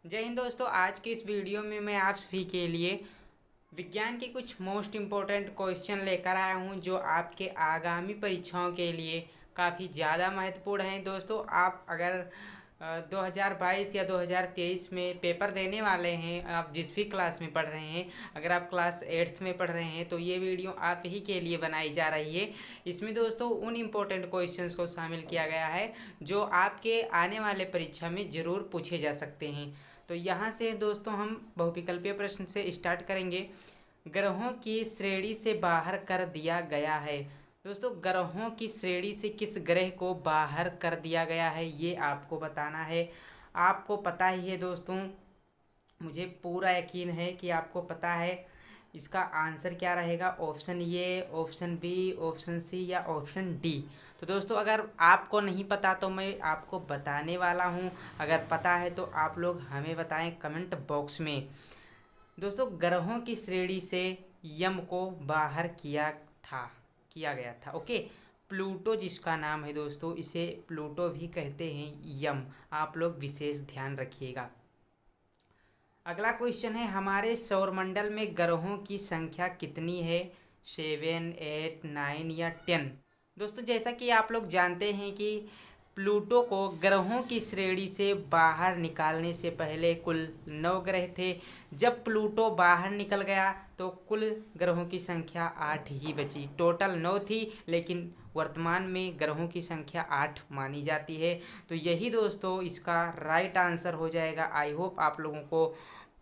जय हिंद दोस्तों। आज की इस वीडियो में मैं आप सभी के लिए विज्ञान के कुछ मोस्ट इम्पोर्टेंट क्वेश्चन लेकर आया हूं जो आपके आगामी परीक्षाओं के लिए काफ़ी ज़्यादा महत्वपूर्ण हैं। दोस्तों, आप अगर 2022 या 2023 में पेपर देने वाले हैं, आप जिस भी क्लास में पढ़ रहे हैं, अगर आप क्लास 8th में पढ़ रहे हैं तो ये वीडियो आप ही के लिए बनाई जा रही है। इसमें दोस्तों उन इम्पोर्टेंट क्वेश्चंस को शामिल किया गया है जो आपके आने वाले परीक्षा में ज़रूर पूछे जा सकते हैं। तो यहाँ से दोस्तों हम बहुविकल्पीय प्रश्न से स्टार्ट करेंगे। ग्रहों की श्रेणी से बाहर कर दिया गया है। दोस्तों, ग्रहों की श्रेणी से किस ग्रह को बाहर कर दिया गया है ये आपको बताना है। आपको पता ही है दोस्तों, मुझे पूरा यकीन है कि आपको पता है इसका आंसर क्या रहेगा। Option A, option B, option C या ऑप्शन डी। तो दोस्तों, अगर आपको नहीं पता तो मैं आपको बताने वाला हूँ। अगर पता है तो आप लोग हमें बताएं कमेंट बॉक्स में। दोस्तों, ग्रहों की श्रेणी से यम को बाहर किया गया था। ओके, प्लूटो जिसका नाम है दोस्तों, इसे प्लूटो भी कहते हैं, यम। आप लोग विशेष ध्यान रखिएगा। अगला क्वेश्चन है, हमारे सौरमंडल में ग्रहों की संख्या कितनी है? 7, 8, 9 या 10। दोस्तों, जैसा कि आप लोग जानते हैं कि प्लूटो को ग्रहों की श्रेणी से बाहर निकालने से पहले कुल 9 ग्रह थे। जब प्लूटो बाहर निकल गया तो कुल ग्रहों की संख्या 8 ही बची। टोटल 9 थी, लेकिन वर्तमान में ग्रहों की संख्या 8 मानी जाती है। तो यही दोस्तों इसका राइट आंसर हो जाएगा। आई होप आप लोगों को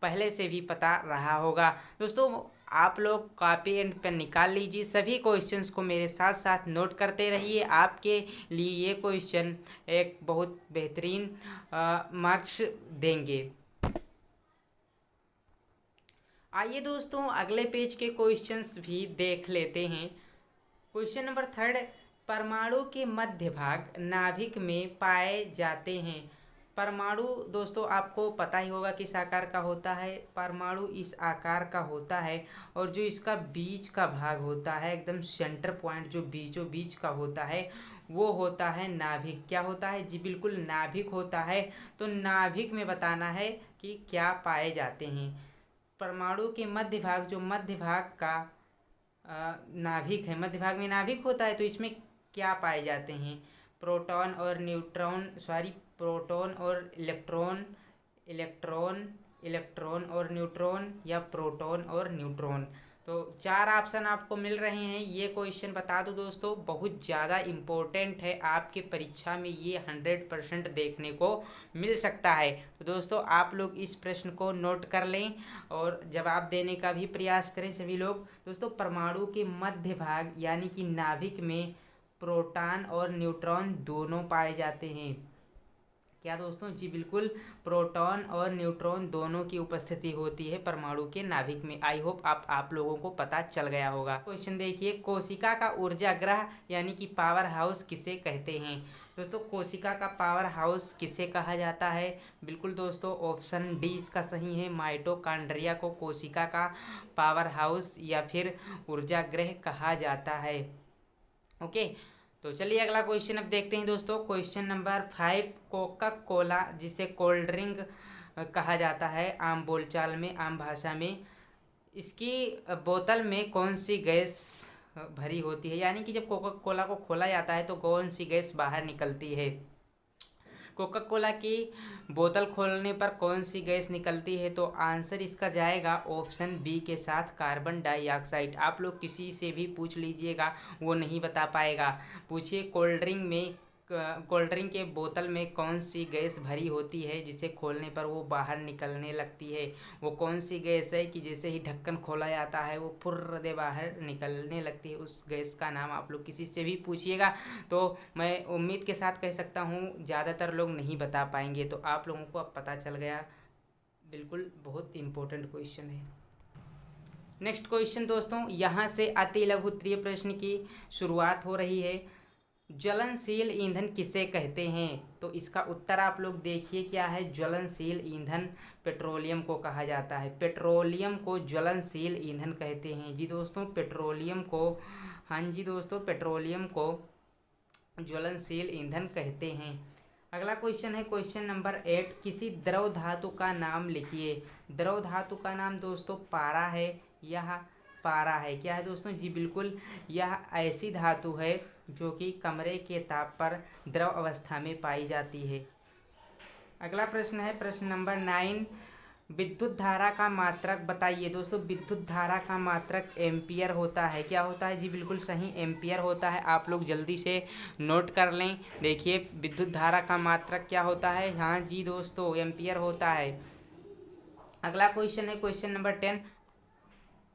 पहले से भी पता रहा होगा। दोस्तों, आप लोग कॉपी एंड पेन निकाल लीजिए, सभी क्वेश्चंस को मेरे साथ साथ नोट करते रहिए। आपके लिए ये क्वेश्चन एक बहुत बेहतरीन मार्क्स देंगे। आइए दोस्तों अगले पेज के क्वेश्चंस भी देख लेते हैं। क्वेश्चन नंबर 3, परमाणु के मध्य भाग नाभिक में पाए जाते हैं। परमाणु दोस्तों आपको पता ही होगा किस आकार का होता है। परमाणु इस आकार का होता है और जो इसका बीच का भाग होता है, एकदम सेंटर पॉइंट जो बीचों बीच का होता है, वो होता है नाभिक। क्या होता है जी? बिल्कुल नाभिक होता है। तो नाभिक में बताना है कि क्या पाए जाते हैं। परमाणु के मध्य भाग, जो मध्य भाग का नाभिक है, मध्य भाग में नाभिक होता है, तो इसमें क्या पाए जाते हैं? प्रोटॉन और न्यूट्रॉन, सॉरी, प्रोटॉन और इलेक्ट्रॉन, इलेक्ट्रॉन, इलेक्ट्रॉन और न्यूट्रॉन या प्रोटॉन और न्यूट्रॉन। तो 4 ऑप्शन आपको मिल रहे हैं। ये क्वेश्चन बता दूं दोस्तों, बहुत ज़्यादा इम्पोर्टेंट है। आपके परीक्षा में ये 100% देखने को मिल सकता है। तो दोस्तों आप लोग इस प्रश्न को नोट कर लें और जवाब देने का भी प्रयास करें सभी लोग। दोस्तों, परमाणु के मध्य भाग यानी कि नाभिक में प्रोटॉन और न्यूट्रॉन दोनों पाए जाते हैं। क्या दोस्तों? जी बिल्कुल, प्रोटॉन और न्यूट्रॉन दोनों की उपस्थिति होती है परमाणु के नाभिक में। आई होप आप लोगों को पता चल गया होगा। क्वेश्चन देखिए, कोशिका का ऊर्जा ग्रह यानी कि पावर हाउस किसे कहते हैं? दोस्तों, कोशिका का पावर हाउस किसे कहा जाता है? बिल्कुल दोस्तों, ऑप्शन डी इसका सही है। माइटोकॉन्ड्रिया को कोशिका का पावर हाउस या फिर ऊर्जा ग्रह कहा जाता है। ओके, तो चलिए अगला क्वेश्चन अब देखते हैं दोस्तों। क्वेश्चन नंबर 5, कोका कोला जिसे कोल्ड ड्रिंक कहा जाता है आम बोलचाल में, आम भाषा में, इसकी बोतल में कौन सी गैस भरी होती है? यानी कि जब कोका कोला को खोला जाता है तो कौन सी गैस बाहर निकलती है? कोका कोला की बोतल खोलने पर कौन सी गैस निकलती है? तो आंसर इसका जाएगा ऑप्शन बी के साथ, कार्बन डाइऑक्साइड। आप लोग किसी से भी पूछ लीजिएगा, वो नहीं बता पाएगा। पूछिए कोल्ड ड्रिंक के बोतल में कौन सी गैस भरी होती है जिसे खोलने पर वो बाहर निकलने लगती है? वो कौन सी गैस है कि जैसे ही ढक्कन खोला जाता है वो फुर्र दे बाहर निकलने लगती है? उस गैस का नाम आप लोग किसी से भी पूछिएगा। तो मैं उम्मीद के साथ कह सकता हूँ ज़्यादातर लोग नहीं बता पाएंगे। तो आप लोगों को अब पता चल गया। बिल्कुल बहुत इम्पोर्टेंट क्वेश्चन है। नेक्स्ट क्वेश्चन दोस्तों, यहाँ से अति लघु उत्तरीय प्रश्न की शुरुआत हो रही है। ज्वलनशील ईंधन किसे कहते हैं? तो इसका उत्तर आप लोग देखिए क्या है। ज्वलनशील ईंधन पेट्रोलियम को कहा जाता है। पेट्रोलियम को ज्वलनशील ईंधन कहते हैं। जी दोस्तों, पेट्रोलियम को, हाँ जी दोस्तों, पेट्रोलियम को ज्वलनशील ईंधन कहते हैं। अगला क्वेश्चन है क्वेश्चन नंबर 8, किसी द्रव धातु का नाम लिखिए। द्रव धातु का नाम दोस्तों पारा है। यह पारा है, क्या है दोस्तों? जी बिल्कुल, यह ऐसी धातु है जो कि कमरे के ताप पर द्रव अवस्था में पाई जाती है। अगला प्रश्न है प्रश्न नंबर 9, विद्युत धारा का मात्रक बताइए। दोस्तों विद्युत धारा का मात्रक एम्पियर होता है। क्या होता है? जी बिल्कुल सही, एम्पियर होता है। आप लोग जल्दी से नोट कर लें। देखिए विद्युत धारा का मात्रक क्या होता है? हाँ जी दोस्तों, एम्पियर होता है। अगला क्वेश्चन है क्वेश्चन नंबर 10,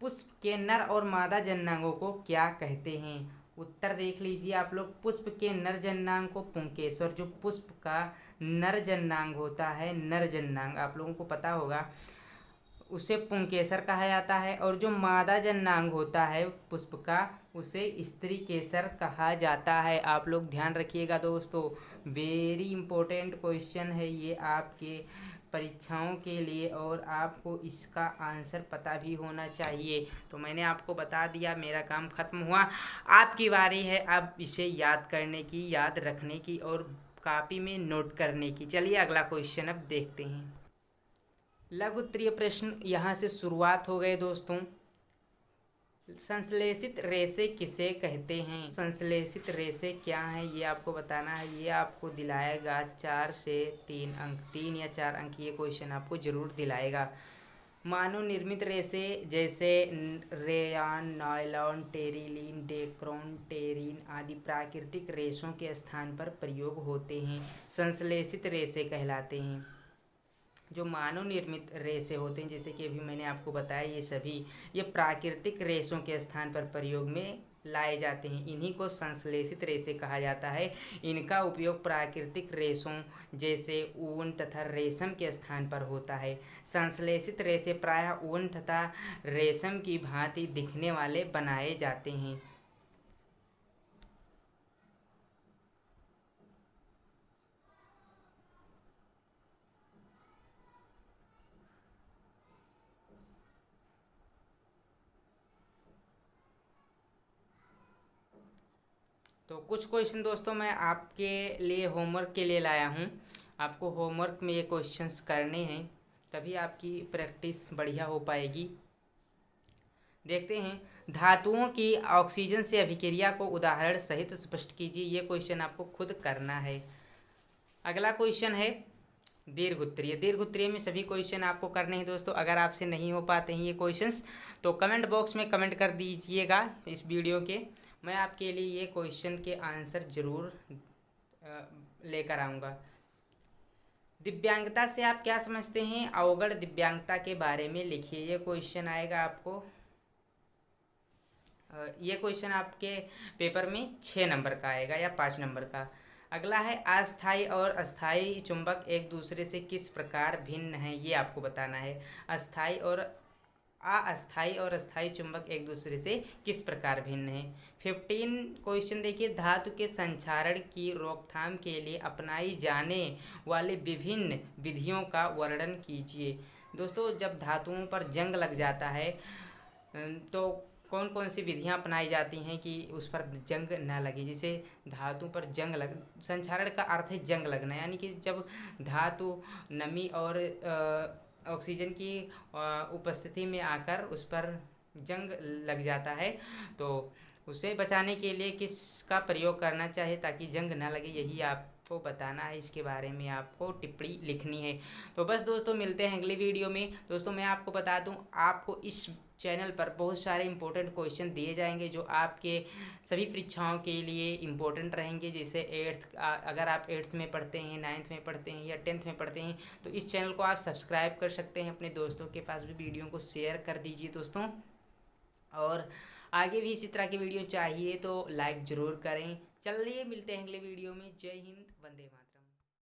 पुष्प के नर और मादा जननांगों को क्या कहते हैं? उत्तर देख लीजिए आप लोग। पुष्प के नर जननांग को पुंकेसर, जो पुष्प का नर जननांग होता है, नर जननांग आप लोगों को पता होगा, उसे पुंकेसर कहा जाता है। और जो मादा जननांग होता है पुष्प का, उसे स्त्री केसर कहा जाता है। आप लोग ध्यान रखिएगा दोस्तों, वेरी इंपॉर्टेंट क्वेश्चन है ये आपके परीक्षाओं के लिए, और आपको इसका आंसर पता भी होना चाहिए। तो मैंने आपको बता दिया, मेरा काम खत्म हुआ। आपकी बारी है अब इसे याद करने की, याद रखने की और कॉपी में नोट करने की। चलिए अगला क्वेश्चन अब देखते हैं। लघु उत्तरीय प्रश्न यहाँ से शुरुआत हो गए दोस्तों। संश्लेषित रेशे किसे कहते हैं? संश्लेषित रेशे क्या है ये आपको बताना है। ये आपको दिलाएगा 4 से 3 अंक, 3 या 4 अंक ये क्वेश्चन आपको जरूर दिलाएगा। मानव निर्मित रेशे जैसे रेयान, नायलॉन, टेरिलीन, डेक्रोन, टेरिन आदि प्राकृतिक रेशों के स्थान पर प्रयोग होते हैं, संश्लेषित रेशे कहलाते हैं। जो मानव निर्मित रेशे होते हैं, जैसे कि अभी मैंने आपको बताया, ये सभी ये प्राकृतिक रेशों के स्थान पर प्रयोग में लाए जाते हैं, इन्हीं को संश्लेषित रेशे कहा जाता है। इनका उपयोग प्राकृतिक रेशों जैसे ऊन तथा रेशम के स्थान पर होता है। संश्लेषित रेशे प्रायः ऊन तथा रेशम की भांति दिखने वाले बनाए जाते हैं। तो कुछ क्वेश्चन दोस्तों मैं आपके लिए होमवर्क के लिए लाया हूँ। आपको होमवर्क में ये क्वेश्चंस करने हैं, तभी आपकी प्रैक्टिस बढ़िया हो पाएगी। देखते हैं, धातुओं की ऑक्सीजन से अभिक्रिया को उदाहरण सहित स्पष्ट कीजिए। ये क्वेश्चन आपको खुद करना है। अगला क्वेश्चन है दीर्घ उत्तरीय। दीर्घ उत्तरीय में सभी क्वेश्चन आपको करने हैं दोस्तों। अगर आपसे नहीं हो पाते हैं ये क्वेश्चंस तो कमेंट बॉक्स में कमेंट कर दीजिएगा इस वीडियो के। मैं आपके लिए ये क्वेश्चन के आंसर जरूर लेकर आऊँगा। दिव्यांगता से आप क्या समझते हैं? अवगढ़ दिव्यांगता के बारे में लिखिए। ये क्वेश्चन आएगा आपको, ये क्वेश्चन आपके पेपर में 6 नंबर का आएगा या 5 नंबर का। अगला है अस्थाई और अस्थाई चुंबक एक दूसरे से किस प्रकार भिन्न हैं, ये आपको बताना है। अस्थाई और अस्थाई और अस्थाई चुंबक एक दूसरे से किस प्रकार भिन्न हैं। 15 क्वेश्चन देखिए, धातु के संक्षारण की रोकथाम के लिए अपनाई जाने वाले विभिन्न विधियों का वर्णन कीजिए। दोस्तों जब धातुओं पर जंग लग जाता है तो कौन कौन सी विधियां अपनाई जाती हैं कि उस पर जंग ना लगे। जैसे धातु पर जंग लग, संक्षारण का अर्थ है जंग लगना, यानी कि जब धातु नमी और ऑक्सीजन की उपस्थिति में आकर उस पर जंग लग जाता है, तो उसे बचाने के लिए किसका प्रयोग करना चाहिए ताकि जंग ना लगे, यही आपको बताना है। इसके बारे में आपको टिप्पणी लिखनी है। तो बस दोस्तों मिलते हैं अगली वीडियो में। दोस्तों मैं आपको बता दूं, आपको इस चैनल पर बहुत सारे इंपॉर्टेंट क्वेश्चन दिए जाएंगे जो आपके सभी परीक्षाओं के लिए इम्पोर्टेंट रहेंगे। जैसे अगर आप 8th में पढ़ते हैं, 9th में पढ़ते हैं या 10th में पढ़ते हैं तो इस चैनल को आप सब्सक्राइब कर सकते हैं। अपने दोस्तों के पास भी वीडियो को शेयर कर दीजिए दोस्तों, और आगे भी इसी तरह की वीडियो चाहिए तो लाइक ज़रूर करें। चलिए मिलते हैं अगले वीडियो में। जय हिंद, वंदे मातरम।